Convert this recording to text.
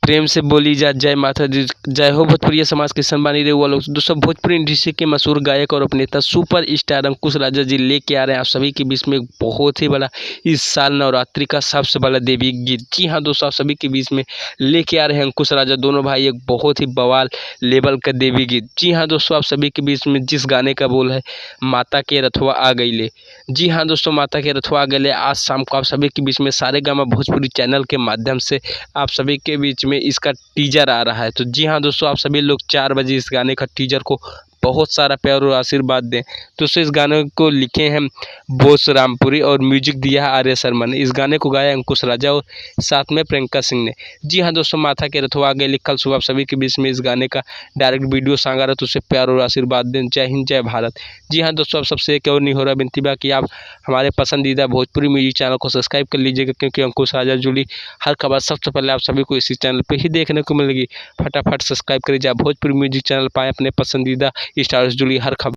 प्रेम से बोली जा जय माता दी। जय हो भोजपुरी समाज के सम्मानित रहे लोग। दोस्तों, भोजपुरी इंडस्ट्री के मशहूर गायक और अभिनेता सुपर स्टार अंकुश राजा जी लेके आ रहे हैं आप सभी के बीच में एक बहुत ही बड़ा इस साल नवरात्रि का सबसे बड़ा देवी गीत। जी हाँ दोस्तों, आप सभी के बीच में लेके आ रहे हैं अंकुश राजा दोनों भाई एक बहुत ही बवाल लेवल का देवी गीत। जी हाँ दोस्तों, आप सभी के बीच में जिस गाने का बोल है माता के रथवा आ गई ले। जी हाँ दोस्तों, माता के रथवा आ गई ले आज शाम को आप सभी के बीच में सारेगामा भोजपुरी चैनल के माध्यम से आप सभी के बीच में इसका टीजर आ रहा है। तो जी हाँ दोस्तों, आप सभी लोग 4 बजे इस गाने का टीजर को बहुत सारा प्यार और आशीर्वाद दें। दोस्तों, इस गाने को लिखे हैं बोस रामपुरी और म्यूजिक दिया है आर्य शर्मा ने। इस गाने को गाया अंकुश राजा और साथ में प्रियंका सिंह ने। जी हाँ दोस्तों, माथा के रथवा आ गए कल सुबह आप सभी के बीच में इस गाने का डायरेक्ट वीडियो सॉन्ग आ रहा है, तो उसे प्यार और आशीर्वाद दें। जय हिंद, जय भारत। जी हाँ दोस्तों, अब सबसे एक और नहीं हो रहा विनती बा कि आप हमारे पसंदीदा भोजपुरी म्यूजिक चैनल को सब्सक्राइब कर लीजिएगा, क्योंकि अंकुश राजा जुड़ी हर खबर सबसे पहले आप सभी को इसी चैनल पर ही देखने को मिलेगी। फटाफट सब्सक्राइब करिए, आप भोजपुरी म्यूजिक चैनल पाएँ अपने पसंदीदा स्टार्स जुड़ी हर खबर।